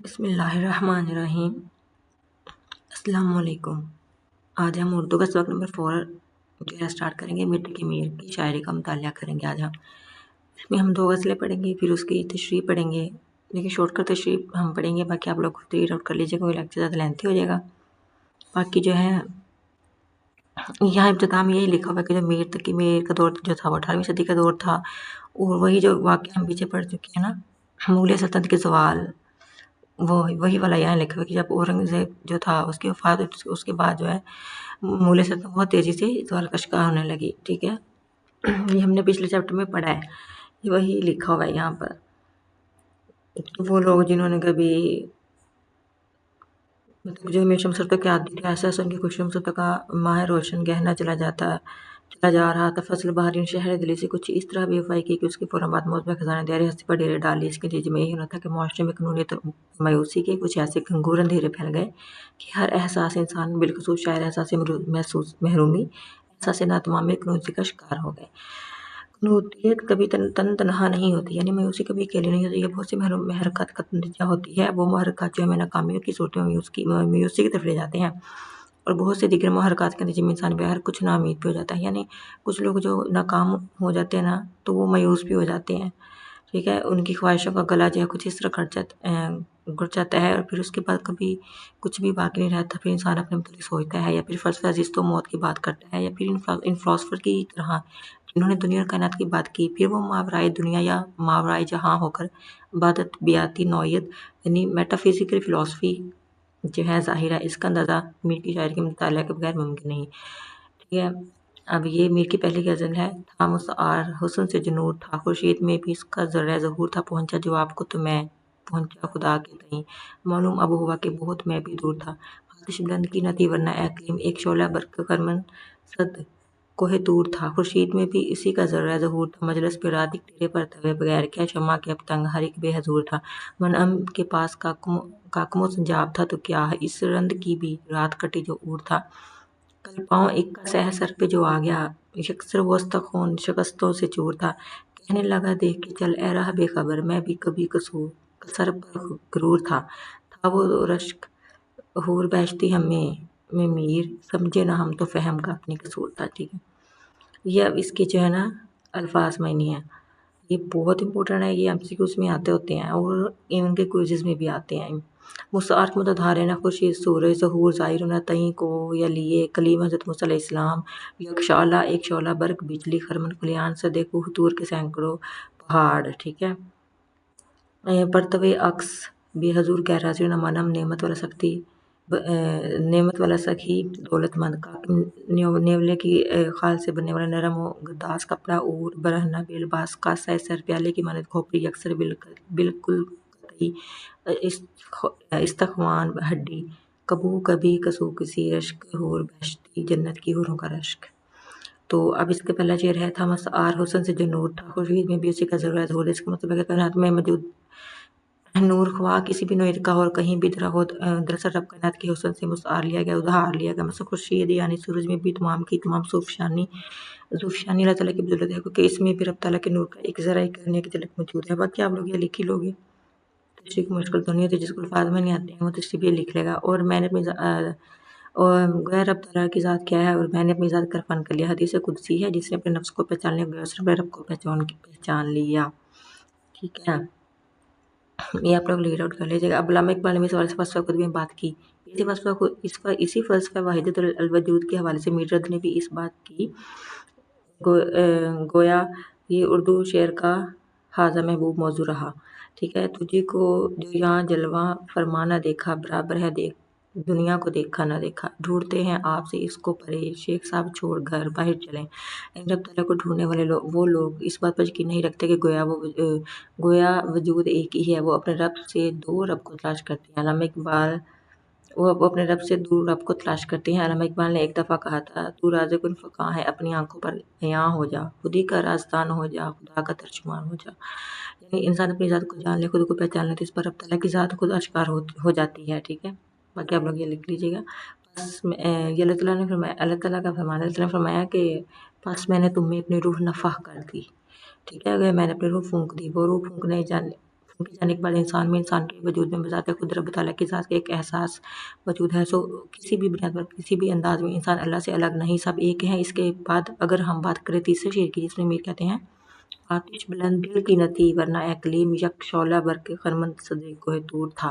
بسم اللہ الرحمن الرحیم۔ السلام علیکم۔ آج ہم اردو کا سبق نمبر 4 جو ہے اسٹارٹ کریں گے۔ میر تقی میر کی شاعری کا مطالعہ کریں گے آج ہم۔ اس میں ہم 2 غزلیں پڑھیں گے، پھر اس کی تشریح پڑھیں گے، لیکن شارٹ کٹ تشریح ہم پڑھیں گے، باقی آپ لوگ خود ریڈ آؤٹ کر لیجیے گا، کوئی لیکچر زیادہ لینتھی ہو جائے گا۔ باقی جو ہے یہاں ابتدا میں یہی لکھا ہوا ہے کہ جو میر تقی میر کا دور جو تھا وہ 18ویں صدی کا دور تھا، اور وہی جو واقعہ ہم پیچھے پڑھ چکے ہیں نا، مغلیہ سلطنت کے زوال، وہی والا یہاں لکھا ہوا ہے کہ جب اورنگزیب جو تھا اس کی وفات، اس کے بعد جو ہے مغلیہ سلطنت بہت تیزی سے زوال کا شکار ہونے لگی۔ ٹھیک ہے، یہ ہم نے پچھلے چیپٹر میں پڑھا ہے، یہ وہی لکھا ہوا ہے یہاں پر۔ وہ لوگ جنہوں نے کبھی جو ہمیشہ مسرتوں کے عادی تھے، ایسا ان کی خوشی مسرتوں کا ماہ روشن گہنا چلا جا رہا تھا۔ فصل بہار نے شہر دلی سے کچھ اس طرح بے وفائی کی کہ اس کے فوراً بعد موت میں خزانہ داری ہستی پر ڈیرے ڈال لی۔ اس کے نتیجے میں یہی ہونا تھا کہ معاشرے میں قنوعیت اور مایوسی کے کچھ ایسے گھنگور اندھیرے پھیل گئے کہ ہر احساس انسان، بالخصوص شاعر، احساس محرومی، احساس ناتمامی اور قنوعیت کا شکار ہو گئے۔ قنوعیت کبھی تنہا نہیں ہوتی، یعنی مایوسی کبھی اکیلی نہیں ہوتی، یہ بہت سی محرکات کا نتیجہ ہوتی ہے۔ وہ محرکات جو ہمیں ناکامیوں کی صورت میں مایوسی کی طرف لے جاتے ہیں، اور بہت سے دیگر محرکات کے نتیجے میں انسان بہر کچھ ناامید بھی ہو جاتا ہے۔ یعنی کچھ لوگ جو ناکام ہو جاتے ہیں نا، تو وہ مایوس بھی ہو جاتے ہیں۔ ٹھیک ہے، ان کی خواہشوں کا گلا جو ہے کچھ اس طرح گھٹ جاتا ہے، اور پھر اس کے بعد کبھی کچھ بھی باقی نہیں رہتا۔ پھر انسان اپنے متعلق سوچتا ہے، یا پھر فلسفہ زیست و موت کی بات کرتا ہے، یا پھر ان فلاسفر کی طرح جنہوں نے دنیا اور کائنات کی بات کی، پھر وہ ماورائے دنیا یا ماورائے جہاں ہو کر عبادت بیاتی نوعیت یعنی میٹافزیکل فلسفی جو ہے ظاہر ہے۔ اس کا اندازہ میر کی شاعری کے مطالعہ کے بغیر ممکن نہیں۔ ٹھیک ہے، اب یہ میر کی پہلی غزل ہے۔ تھا مسعار حسن سے جو نور تھا، خورشید میں بھی اس کا ذرہ ظہور تھا۔ پہنچا جو آپ کو تو میں پہنچا خدا کے تئیں، معلوم اب ہوا کہ بہت میں بھی دور تھا۔ آتش بلند کی نہ تھی ورنہ اے اقلیم، ایک شعلہ برق خرمن صد کوہ طور تھا۔ خورشید میں بھی اسی کا ذرہ ظہور تھا، مجلس پہ رات ایک تیرے پر توے بغیر، کیا شمع کے اب تنگ ہر ایک بے حضور تھا۔ منعم کے پاس کاکم و سنجاب تھا تو کیا ہے، اس رند کی بھی رات کٹی جو اور تھا۔ کل پاؤں ایک کا سہ سر پہ جو آ گیا، یکسر وہ استخون شکستوں سے چور تھا۔ کہنے لگا دیکھ کے چل اے راہ بے خبر، میں بھی کبھی کسر پر غرور تھا وہ رشک حور بیشتی ہمیں میں میر، سمجھے نہ ہم تو فہم کا اپنی قصور تھا۔ ٹھیک ہے، یہ اب اس کے جو ہے نا الفاظ معنی ہیں، یہ بہت امپورٹنٹ ہے، یہ MCQs میں آتے ہوتے ہیں، اور ان کے کوئزز میں بھی آتے ہیں۔ مسعار کی مدد ہارے نہ خورشید سورج، ظہور ظاہر نہ تئیں کو یا لیے، کلیم حضرت موسیٰ علیہ السلام، یک شعلہ ایک شعلہ برق بجلی خرمن فلیان صدے کوہ طور کے سینکڑوں پہاڑ۔ ٹھیک ہے، پرتوے عکس بے حضور گہرا نہ منم، نعمت والا سخی دولت مند کا نیولے کی خال سے بننے والا نرم و گداز کپڑا، اور برہنہ بے لباس کاسہ سر پیالے کی مانند کھوپڑی، یکسر بالکل قطعی استخوان ہڈی، کبو کبھی کسو کسی رشک حور بیشتی، جنت کی حوروں کا رشک۔ تو اب اس کا پہلا شعر ہے۔ تھا مسعار حسن سے جو نور تھا، خورشید میں بھی اسی کا ذرہ ظہور۔ اس کا مطلب ہے کہ کائنات میں موجود نور خواہ کسی بھی نوعیت کا اور کہیں بھی طرح ہو، دراصل رب کائنات کے حسن سے مسعار لیا گیا، ادھار لیا گیا۔ مثلا خورشید یعنی سورج میں بھی تمام کی تمام ذوفشانی اللہ تعالیٰ کی بدولت ہے، کیونکہ اس میں بھی رب تعالیٰ کے نور کا ایک ذرہ کرنے کی جھلک موجود ہے۔ باقی آپ لوگ یہ لکھ ہی لوگے، تشریح کی مشکل تو نہیں ہوتی، جس کو الفاظ میں نہیں آتے ہیں وہ تشریح بھی لکھ لے گا۔ اور میں نے اپنی غیر رب تعالیٰ کی ذات کیا ہے، اور میں نے اپنی ذات کا عرفان کر لیا، حدیث قدسی ہے، جس نے اپنے نفس کو پہچان لیا، اس نے اپنے رب کو پہچان لیا۔ ٹھیک ہے، یہ آپ لوگ ریڈ آؤٹ کر لیجیے گا۔ اب علامہ اقبال نے اس حوالے سے فلسفہ خود میں بات کی، اسی فلسفہ وحدت الوجود کے حوالے سے میر رد نے بھی اس بات کی، گویا یہ اردو شعر کا حاضہ محبوب موضوع رہا۔ ٹھیک ہے، تجھی کو جو یہاں جلوہ فرمانا دیکھا، برابر ہے دنیا کو دیکھا نہ دیکھا، ڈھونڈتے ہیں آپ سے اس کو پرے، شیخ صاحب چھوڑ گھر باہر چلیں۔ رب تعالیٰ کو ڈھونڈنے والے وہ لوگ اس بات پر یقین نہیں رکھتے کہ گویا وجود ایک ہی ہے، وہ اپنے رب سے دو رب کو تلاش کرتے ہیں۔ علامہ اقبال وہ اپنے رب سے دور رب کو تلاش کرتے ہیں۔ علامہ اقبال نے ایک دفعہ کہا تھا، تو راز کن فکاں ہے، اپنی آنکھوں پر عیاں ہو جا، خود ہی کا رازدان ہو جا، خدا کا ترجمان ہو جا۔ یعنی انسان اپنی ذات کو جان لے، خود کو پہچان لے، تو اس پر رب تعالیٰ کی ذات خود اشکار ہو جاتی ہے۔ ٹھیک ہے، باقی آپ لوگ یہ لکھ لیجیے گا۔ بس یہ اللہ تعالیٰ نے فرمایا، اللہ تعالیٰ کا فرمان، اللہ تعالیٰ نے فرمایا کہ بس میں نے تم میں اپنی روح نفخ کر دی۔ ٹھیک ہے، اگر میں نے اپنی روح پھونک دی، وہ روح उनके जाने के बाद इंसान में, इंसान के वजूद में बज़ात खुद रब तआला की ज़ात का एक एहसास मौजूद है। सो किसी भी बुनियाद पर, किसी भी अंदाज में इंसान अल्लाह से अलग नहीं, सब एक हैं। इसके बाद अगर हम बात करें तीसरे शेर की, जिसमें मीर कहते हैं, आतिश बुलंद दिल की नती वरना इकलीम यक शौला बरक़ खरमन सदे कोह तूर था।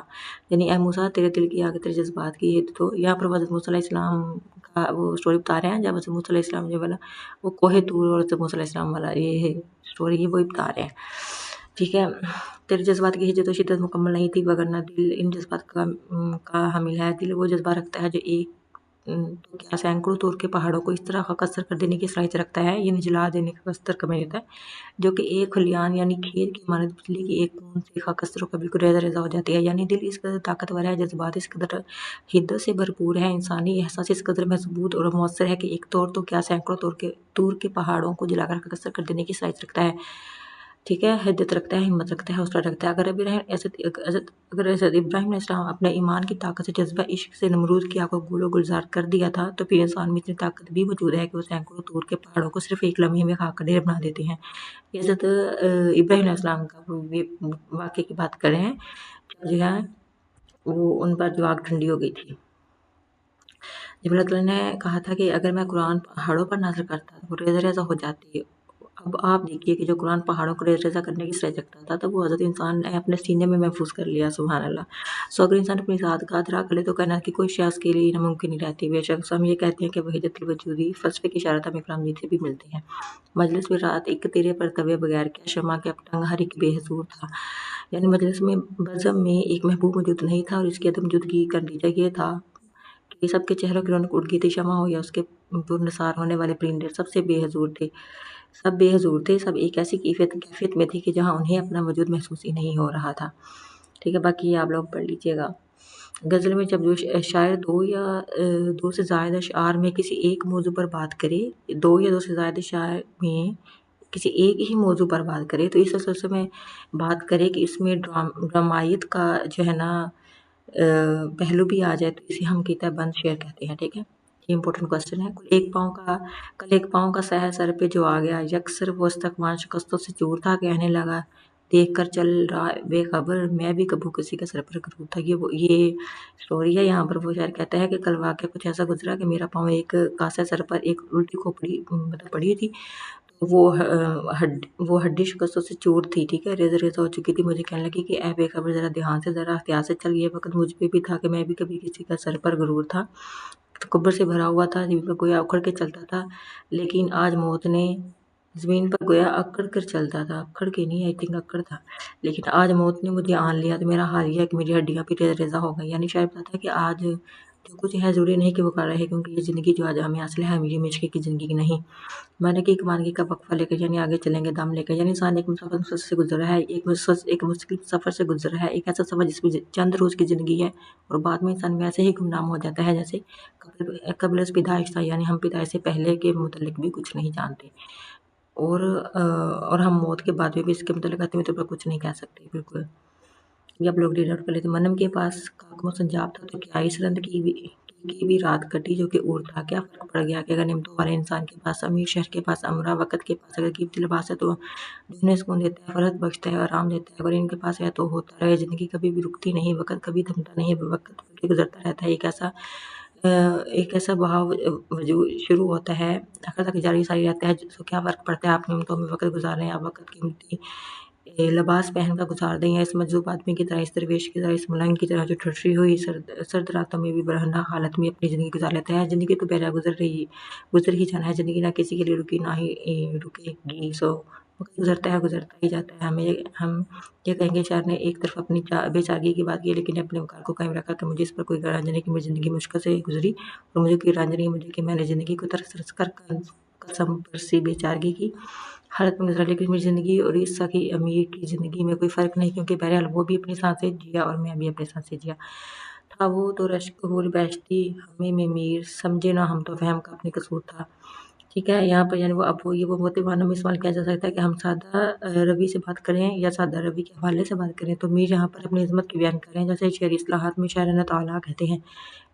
यानी ए मूसा, तेरे दिल की आग, तेरे जज्बात की हिद। तो यहाँ पर हज़रत मूसा अलैहिस्सलाम का वो स्टोरी बता रहे हैं, जब हज़रत मूसा अलैहिस्सलाम जो वाला वो कोहे तूर और हज़रत मूसा अलैहिस्सलाम वाला ये स्टोरी है, वही बता रहे हैं। ठीक है, तेरे जज्बात की हिज्जत व शिद्दत मुकम्मल नहीं थी, वगरना दिल इन जज्बात का हामिल है। दिल वो जज्बा रखता है जो एक तो क्या सैकड़ों तूर के पहाड़ों को इस तरह कसर कर देने की सलाहियत रखता है, यानी जला देने का कसर कम रहता है, जो कि एक खलियान यानी खेत की मानद बिजली की एक बूंद से कसरों का बिल्कुल रेजा रेजा हो जाती है। यानी दिल इस कदर ताकतवर है, जज्बात इस कदर हिद्दत से भरपूर है, इंसानी एहसास इस कदर मजबूत और मौसर है कि एक तौर तो क्या सैकड़ों तूर के पहाड़ों को जलाकर कसर कर देने की सलाहियत रखता है। ठीक है, हिद्दत रखता है, हिम्मत रखता है, हौसला रखता है। अगर हज़रत इब्राहीम अलैहिस्सलाम अपने ईमान की ताकत से, जज्बा इश्क से नमरूद की आग को गोलो गुलजार कर दिया था, तो फिर इंसान में इतनी ताकत भी मौजूद है कि वो सैकड़ों तूर के पहाड़ों को सिर्फ एक लम्हे में खाक का ढेर बना देते हैं। ये हज़रत इब्राहीम अलैहिस्सलाम का ये वाक़े की बात कर रहे हैं, जो है वो उन पर जो आग ठंडी हो गई थी। जब अल्लाह ताला ने कहा था कि अगर मैं कुरान पहाड़ों पर नाज़िल करता तो वो रेज़ा रेज़ा हो जाती। अब आप देखिए कि जो कुरान पहाड़ों को रेज़ा रेज़ा करने की सलाहियत रखता था, तो वो हज़रत इंसान ने अपने सीने में महफूज़ कर लिया, सुभान अल्लाह। सो अगर इंसान अपनी ज़ात का अदराक कर ले तो कायनात की कोई शय उसके लिए नामुमकिन नहीं रहती। बेशक हम ये कहते हैं कि वहीदतुल वजूदी फ़लसफ़े की इशारत हमें कुरान से भी मिलते हैं। मजलिस में रात एक तेरे पर तवे बगैर क्या शमा के अपटंग हर एक बेहजूर था। यानी मजलिस में बज़म में एक महबूब मौजूद नहीं था और इसकी अदम मौजूदगी का नतीजा ये था कि सबके चेहरों की रौनक उड़ गई थी। शमा हो या उसके पुरनिसार होने वाले परिंदे सबसे बेहजूर थे। सब बेहजूर थे, सब एक ऐसी कैफियत में थे कि जहाँ उन्हें अपना वजूद महसूस ही नहीं हो रहा था। ठीक है, बाकी आप लोग पढ़ लीजिएगा। गज़ल में जब जो शायर दो से ज़ायद अशआर में किसी एक मौजू पर बात करे, दो या दो से ज़ायद शायर में किसी एक ही मौजू पर बात करे, तो इस सिलसिले में बात करे कि इसमें ड्रामायत का जो है ना पहलू भी आ जाए, तो इसे हम किताबंद शेर कहते हैं। ठीक है, ये इंपॉर्टेंट क्वेश्चन है। कल एक पाँव का सहर सर पे जो आ गया, यकसर वो इस्तकबाल शिकस्तों से चूर था, कहने लगा देख कर चल रहा बेखबर, मैं भी कबू किसी का सर पर गरूर था। ये स्टोरी है। यहाँ पर वो शायर कहता है कि कल वाक़या कुछ ऐसा गुजरा कि मेरा पाँव एक कासे सर पर एक उल्टी खोपड़ी मतलब पड़ी थी, तो वो हड्डी शिकस्तों से चूर थी। ठीक है, रेज़ा रेज़ा हो चुकी थी। मुझे कहने लगी कि ऐ बेखबर, ज़रा ध्यान से, ज़रा एहतियात से चल। ये वक़्त मुझ पे भी था कि मैं भी कभी किसी का सर पर गरूर था, तकब्बुर से भरा हुआ था, ज़मीन पर गोया उखड़ के चलता था। लेकिन आज मौत ने ज़मीन पर गोया अकड़ कर चलता था, अकड़ के नहीं, आई थिंक अकड़ था। लेकिन आज मौत ने मुझे आन लिया, तो मेरा हाल ये है कि मेरी हड्डियाँ भी रेज़ा रेज़ा हो गई। यानी शायर बताता है कि आज जो कुछ है ज़रूरी नहीं कि वो कर रहे, क्योंकि ये ज़िंदगी जो आज हमें हासिल है, मेरी हमेशा की ज़िंदगी नहीं। मैंने की कमानगी का वक़्फ़ा लेकर, यानी आगे चलेंगे दम लेकर। यानी इंसान एक मुसाफ़िर से गुज़र रहा है, एक मुश्किल सफ़र से गुज़र रहा है, एक ऐसा सफ़र जिसमें चंद रोज़ की ज़िंदगी है और बाद में इंसान वैसे ही गुमनाम हो जाता है जैसे क़ब्ल पैदाइश था। यानी हम पैदाइश से पहले के मुतल्लिक़ भी कुछ नहीं जानते, और हम मौत के बाद में भी इसके मुतल्लिक़ हतमी तौर पर कुछ नहीं कह सकते। बिल्कुल, ये आप लोग रीड आउट कर लेते। मनम के पास काकमो संजाब था, तो क्या इस रंद की भी रात कटी जो कि ऊर था। क्या फ़र्क पड़ गया कि अगर निम्तों वाले इंसान के पास अमीर, शहर के पास अमरा, वक़्त के पास अगर कीमती लिबास है तो दुगने सुकून देता है, फ़रहत बख्शता है, आराम देता है। अगर इनके पास है तो होता रहे, ज़िंदगी कभी भी रुकती नहीं, वक़्त कभी थमता नहीं, वक़्त बल्कि गुज़रता रहता है। एक ऐसा बहाव वजूद शुरू होता है, आखिर तक जारी सारी रहता है। सो क्या फ़र्क पड़ता है आप निम्तों में वक़्त गुज़ारें या वक़्त कीमती लिबास पहन कर गुजार दें, या इस मजज़ूब आदमी की तरह, इस दरवेश की तरह, इस मुलाहिम की तरह जो ठठरी हुई सर्द रातों में भी बरहना हालत में अपनी ज़िंदगी गुजार लेता है। ज़िंदगी तो बहरहाल गुज़र ही जाना है। ज़िंदगी ना किसी के लिए रुकी, ना ही रुकेगी। सो वक़्त गुज़रता ही जाता है। हम ये कहेंगे, शायर ने एक तरफ अपनी बेचारगी की बात की, लेकिन अपने वक़ार को कायम रखा कि मुझे इस पर कोई गराज नहीं कि मेरी ज़िंदगी मुश्किल से गुज़री, और मुझे कोई रंज नहीं मुझे कि मैंने ज़िंदगी को तरस कर कसम परसी बेचारगी की हालत में गुज़रा। लेकिन मेरी ज़िंदगी और इस सखी अमीर की ज़िंदगी में कोई फ़र्क नहीं, क्योंकि बहरहाल वो भी अपनी सांसें जिया और मैं भी अपनी सांसें जिया। था वो तो रश्क हूर बहश्ती, हमें में मीर, समझे ना हम तो फ़हम का अपने कसूर था। ठीक है, यहाँ पर यानी वो मोटे मानों में इस्तेमाल किया जा सकता है कि हम सादा रवि से बात करें या सादा रवि के हवाले से बात करें, तो मीर यहाँ पर अपनी इज़्ज़त की बयान कर रहे हैं। जैसे शेरी इस्लाहात में शायराना तौला कहते हैं,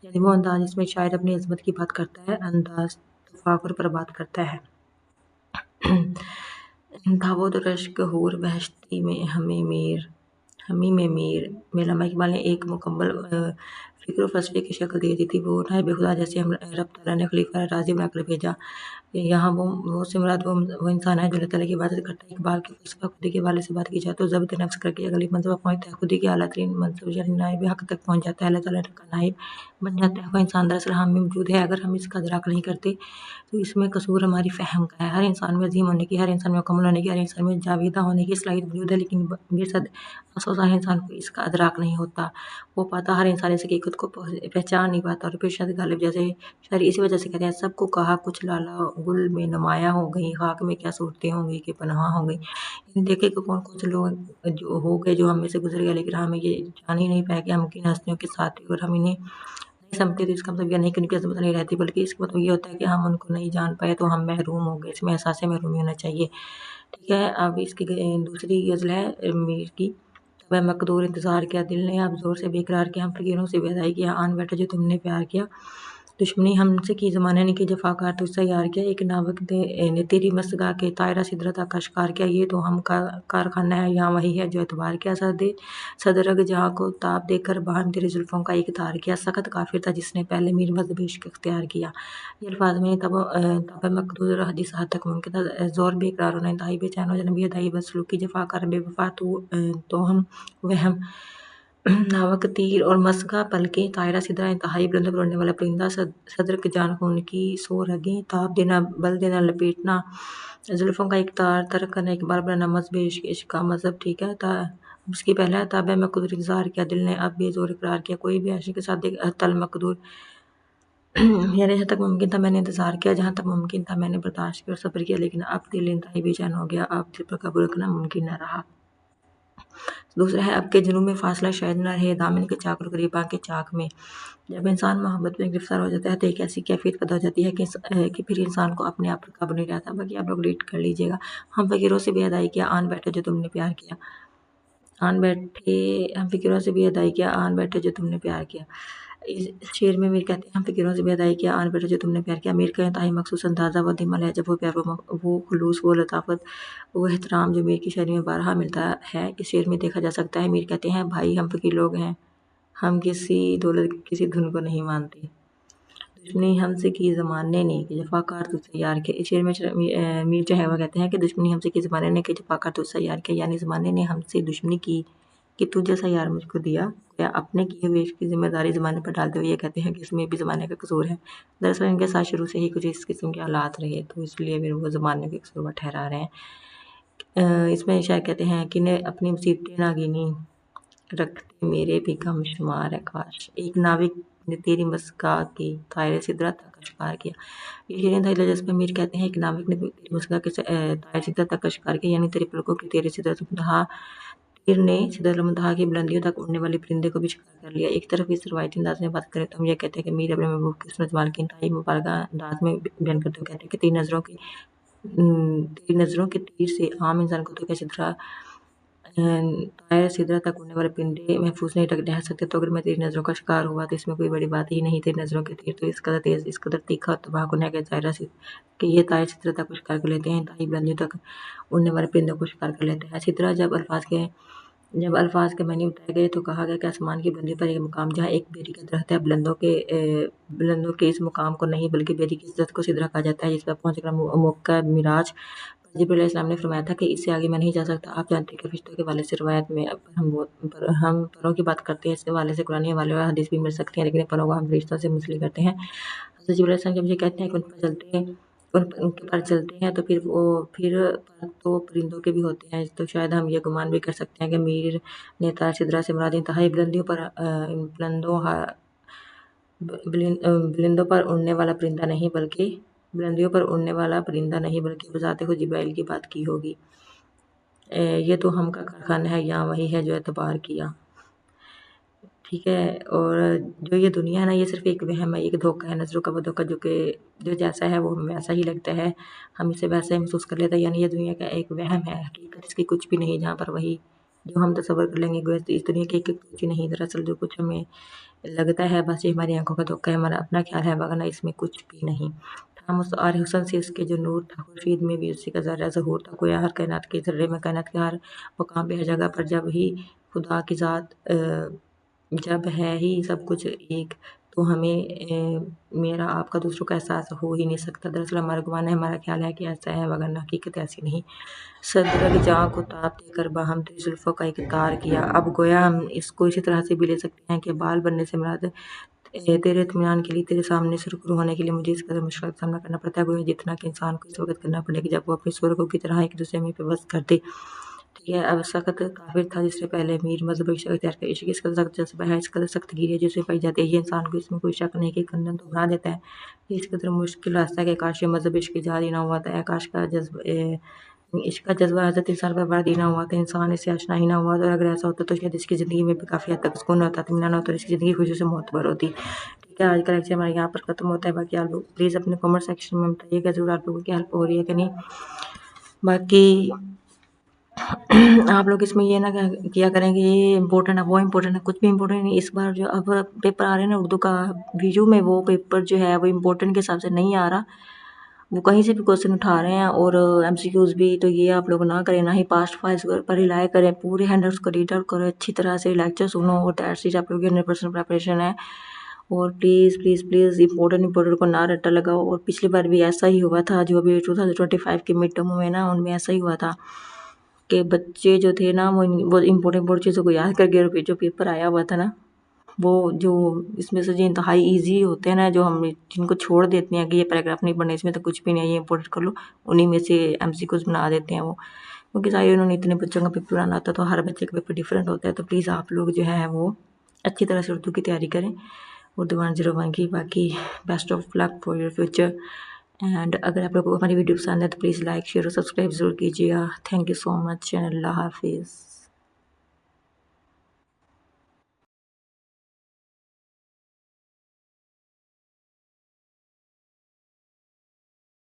यानी वो अंदाज़ जिसमें शायर अपनी इज़्ज़त की बात करता है, अंदाज़ तफ़ाकुर पर बात करता है। था वो तो रश्क हूर बहश्ती में हमें मीर, हमीम मीर में अल्लामा इकबाल ने एक मुकम्मल फ़िक्र व फ़लसफ़े की शक्ल दे दी थी। वो नाइब खुदा जैसे हम रब तआला ने खलीफा राज़ी बनाकर भेजा। यहाँ वो से मुराद वो इंसान है जो अल्लाह ताला की इबादत करता है। इकबाल के फ़लसफ़ा खुदी के हवाले से बात की जाए तो ज़ब्त नफ्स करके अगली मंज़िल पर पहुँचता है। खुदी की आला तरीन मंज़िल यानी नाइब हक़ तक पहुँच जाता है। अल्लाह ताला का नाइब बन जाता है। वो इंसान दरअसल हम में मौजूद है, अगर हम इसका इदराक नहीं करते तो इसमें कसूर हमारी फ़हम का है। हर इंसान में अज़ीम होने की, हर इंसान में मुकम्मल होने की, हर इंसान में जाविदा होने की सलाहियत मौजूद है, लेकिन बेशद अफ़सोस हर इंसान को इसका इदराक नहीं होता। वो पाता हर इंसान इस हकीकत को पहचान नहीं पाता और बेशद गालिब जैसे शायर इसी वजह से कहते हैं, सबको कहा कुछ लाला गुल में नुमायाँ हो गई, खाक में क्या सूरतें होंगी कि पनाह हो गई। देखे कि कौन-कौन से लोग जो हो गए, जो हम में से गुज़र गए, लेकिन हमें ये जान ही नहीं पाया कि हम किन हस्तियों के साथ थे और हम इन्हें नहीं समझते। तो इसका मतलब ये नहीं कि उनकी अज़मत नहीं रहती, बल्कि इसका मतलब ये होता है कि हम उनको नहीं जान पाए तो हम महरूम हो गए। इसमें एहसास महरूमी होना चाहिए। ठीक है, अब इसकी दूसरी गज़ल है मीर की। तब मकदूर इंतज़ार किया दिल ने, अब ज़ोर से बेकरार किया, हम फ़कीरों से बेअदाई किया, आन बैठे जो तुमने प्यार किया। दुश्मनी हमसे की ज़माने ने की, जफ़ाकार तुझसे यार किया, एक नावक ने तेरी मस्सगा के तायरा सिदरत का शिकार किया। ये तो हम का कारखाना है, यहाँ वही है जो एतबार किया। सदरग जहाँ को ताप देकर बाहम तेरी जुल्फ़ों का एक तार किया। सख्त काफ़िर था जिसने पहले मीर मज़हब इश्क इख्तियार किया। ये अल्फ़ाज़ में तब मकदूर जिस हद तक मुमकिन था ज़ोर बेकरार होना, इंतहाई बेचैन हो जाना, बेअदबी बदसलूकी, जफ़ाकार बेवफ़ा तो हम वहम नावक तीर और मस्का पलकें, तायरा सिदरा इंतहाई बुलंद पर उड़ने वाला परिंदा, सदर के जान खून की सो रगें, ताप देना, बल देना, लपेटना, जुल्फ़ों का एक तार, तर्क करना, एक बार बनाना, मज़हब इश्क का मज़हब। ठीक है, इसकी पहला है ताबे मकदूर इंतज़ार किया दिल ने, अब बेज़ोर इक़रार किया। कोई भी आशिक़ के साथ एक तल मकदूर यानी जहाँ तक मुमकिन था मैंने इंतज़ार किया, जहाँ तक मुमकिन था मैंने बर्दाश्त किया और सब्र किया, लेकिन अब दिल इंतहाई बेचैन हो गया, अब दिल पर काबू रखना मुमकिन न रहा। दूसरा है अब के जुनून में फ़ासला शायद न रहे, दामन के चाक और ग़रीबां के चाक में। जब इंसान मोहब्बत में गिरफ़्तार हो जाता है तो एक ऐसी कैफ़ियत पैदा हो जाती है कि फिर इंसान को अपने आप पर काबू नहीं रहता। बाकी आप लोग रीड कर लीजिएगा। हम फ़कीरों से बेअदाई किया, आन बैठे जो तुमने प्यार किया। आन बैठे हम फ़कीरों से बेअदाई किया, आन बैठे जो तुमने प्यार किया। इस शेर में मीर कहते हैं, हम फ़कीरों से बेअदाई किया, आन बैठे जो तुमने प्यार किया। मीर का इंतहाई मखसूस अंदाज़ा वो धीमा लहज़ा, वो प्यार, वो खुलूस, वो लताफ़त, वो एहतराम जो मीर की शायरी में बारहा मिलता है, इस शेर में देखा जा सकता है। मीर कहते हैं, भाई हम फ़कीर लोग हैं, हम किसी दौलत किसी धुन को नहीं मानते। दुश्मनी हमसे की ज़माने ने कि जफ़ाकार तुझसे यार के। इस शेर में मीर जो है वो कहते हैं कि दुश्मनी हमसे की ज़माने ने कि जफ़ाकार तुझसे यार के, यानी ज़माने ने हमसे दुश्मनी की कि तू जैसा यार मुझको दिया, या अपने किए हुए इश्क की ज़िम्मेदारी ज़माने पर डालते हुए ये कहते हैं कि इसमें भी ज़माने का कसूर है। दरअसल इनके साथ शुरू से ही कुछ इस किस्म के हालात रहे, तो इसलिए फिर वो ज़माने के कसूरवार ठहरा रहे हैं। इसमें शायद कहते हैं कि ने अपनी मुसीबतें ना गिनी, रखते मेरे भी गम शुमार है काश, एक नाविक ने तेरी मस्का की तायरे सिदरा तक का शिकार किया। ये शेर इंतहाई दिलचस्प है। मीर कहते हैं, एक नाविक ने तेरी मस्का के तायरे सिदरा तक का शिकार किया, यानी तेरे पलकों के तेरे सिदरत मुंतहा, तीर ने सिदरत मुंतहा की बुलंदियों तक उड़ने वाले परिंदे को भी शिकार कर लिया। एक तरफ इस रवायती अंदाज में बात करें तो हम ये कहते हैं कि मीर अपने महबूब की हुस्न जमाल की इंतहाई मुबारका अंदाज में बयान करते हुए कहते हैं कि तेरी नज़रों के तीर से आम इंसान को तो क्या सिदरा तायर सिदरा तक उड़ने वाले परिंदे महफूज नहीं रह सकते, तो अगर मैं तेरी नज़रों का शिकार हुआ तो इसमें कोई बड़ी बात ही नहीं। तेरी नज़रों के तीर तो इस कदर तेज़, इस कदर तीखा और तबाहकुन है कि ये तायर सिदरा तक को शिकार कर लेते हैं, इंतहाई बुलंदियों तक उड़ने वाले परिंदों को शिकार कर लेते हैं। सिदरा जब अल्फाज के मायने बताए गए तो कहा गया कि आसमान की बुलंदी पर एक मुकाम जहाँ एक बेरी का दरख्त है, बुलंदों के इस मुकाम को नहीं बल्कि बेरी की इज्जत को सिदरा कहा जाता है, जिस पर पहुंचकर मौका मिराज। जिब्रील अलैहिस्सलाम ने फरमाया था कि इससे आगे मैं नहीं जा सकता। आप जानते हैं कि फरिश्तों के हवाले से रिवायत में हम परों की बात करते हैं, इसके हवाले से कुरानी हवाले और हदीस भी मिल सकती है, लेकिन परों को हम फरिश्तों से मुसली करते हैं। हज़रत जिब्रील अलैहिस्सलाम जब ये कहते हैं कि उनके पर चलते हैं तो फिर पर तो परिंदों के भी होते हैं, तो शायद हम ये गुमान भी कर सकते हैं कि मीर ने तार सिदरा से मुराद इंतहाई बुलंदियों पर बुलंदों पर उड़ने वाला परिंदा नहीं बल्कि बुलंदियों पर उड़ने वाला परिंदा नहीं बल्कि बज़ाते खुद जिब्राइल की बात की होगी। ये तो हम का कारखाना है, यहाँ वही है जो एतबार किया। ठीक है, और जो ये दुनिया है ना, ये सिर्फ़ एक वहम है, एक धोखा है, नज़रों का वो धोखा जो जैसा है वो हमें वैसा ही लगता है, हम इसे वैसा ही महसूस कर लेते हैं, यानी ये दुनिया का एक वहम है, हकीकत इसकी कुछ भी नहीं, जहाँ पर वही जो हम तसव्वुर कर लेंगे गोया इस दुनिया की एक कुछ नहीं। दरअसल जो कुछ हमें लगता है बस ये हमारी आँखों का धोखा है, हमारा अपना ख्याल है, वरना इसमें कुछ भी नहीं। हम उस आर हुस्न से इसके जो नूर था, खुर्शीद में भी उसी का ज़र्रा ज़हूर था, गोया हर कायनात के ज़र्रे में, कायनात के हर मुकाम पे, हर जगह पर जब ही خدا کی ذات جب ہے ہی سب کچھ ایک، تو ہمیں میرا آپ کا دوسروں کا احساس ہو ہی نہیں سکتا۔ دراصل ہمارا گمان ہے، ہمارا خیال ہے کہ ایسا ہے، وگرنہ حقیقت ایسی نہیں۔ صدرگ جاں کو تاب دے کر باہم تیری زلفوں کا اقتدار کیا۔ اب گویا ہم اس کو اسی طرح سے بھی لے سکتے ہیں کہ بال بننے سے مراد تیرے اطمینان کے لیے، تیرے سامنے سرخرو ہونے کے لیے مجھے اس قدر مشکل کا سامنا کرنا پڑتا ہے، گویا جتنا کہ انسان کو اس وقت کرنا پڑے کہ جب وہ اپنی سرخوں کی طرح ایک دوسرے میں پیوست کر دے۔ ٹھیک ہے، اب سخت کافر تھا جس سے پہلے امیر مذہب عشق اختیار کیا۔ عشق اس قدر سخت جذبہ ہے، اس قدر سخت گیری ہے جسے پائی جاتی ہے، یہ انسان کو اس میں کوئی شک نہیں کہ کندن تو بنا دیتا ہے۔ یہ اس قدر مشکل راستہ ہے کہ کاش یہ مذہب عشق ایجاد ہی نہ ہوا تھا، کاش کا عشق کا جذبہ حضرت انسان پر برد ہی نہ ہوا تھا، انسان اس سے آشنا ہی نہ ہوا تھا، اور اگر ایسا ہوتا تو شاید اس کی زندگی میں بھی کافی حد تک سکون ہوتا، اطمینان ہوتا، اور اس کی زندگی خوشی سے معتبر ہوتی۔ ٹھیک ہے، آج کا لیکچر ہمارے یہاں پر ختم ہوتا ہے۔ باقی آپ لوگ پلیز اپنے کامنٹ سیکشن میں بتائیے کہ ضرور آپ لوگوں کی ہیلپ ہو رہی ہے کہ نہیں۔ باقی آپ لوگ اس میں یہ نہ کیا کریں کہ یہ امپورٹنٹ ہے وہ امپورٹنٹ ہے، کچھ بھی امپورٹنٹ نہیں۔ اس بار جو اب پیپر آ رہے ہیں نا اردو کا ویڈیو میں، وہ پیپر جو ہے وہ امپورٹنٹ کے حساب سے نہیں آ رہا، وہ کہیں سے بھی کوشچن اٹھا رہے ہیں، اور ایم سی کیوز بھی۔ تو یہ آپ لوگ نہ کریں، نہ ہی پاسٹ فائلز پر ریلائی کریں، پورے ہینڈ کو ریڈ آؤٹ کرو، اچھی طرح سے لیکچر سنو، اور دیٹس اٹ، آپ لوگ کی 100% پریپریشن ہے۔ اور پلیز پلیز پلیز امپورٹنٹ کو نہ رٹا لگاؤ۔ اور پچھلی بار بھی ایسا ہی ہوا تھا، جو ابھی 2025 کی مڈ ٹرم میں نا، ان میں ایسا ہی ہوا تھا کہ بچے جو تھے نا وہ امپورٹنٹ چیزوں کو یاد کر کے، جو پیپر آیا ہوا تھا نا، وہ جو اس میں سے جو انتہائی ایزی ہوتے ہیں نا، جو ہم جن کو چھوڑ دیتے ہیں کہ یہ پیراگراف نہیں پڑھنا، اس میں تو کچھ بھی نہیں ہے، یہ امپورٹنٹ کر لو، انہی میں سے ایم سی کیوز بنا دیتے ہیں وہ، کیونکہ ظاہر انہوں نے اتنے بچوں کا پیپر بنانا ہوتا ہے، تو ہر بچے کا پیپر ڈیفرنٹ ہوتا ہے۔ تو پلیز آپ لوگ جو ہے وہ اچھی طرح سے اردو کی تیاری کریں، اردو 101 کی۔ باقی best of luck for your future, and اگر آپ لوگوں کو ہماری ویڈیو پسند ہے تو پلیز لائک، شیئر اور سبسکرائب ضرور کیجیے گا۔ تھینک یو سو مچ، اللہ حافظ۔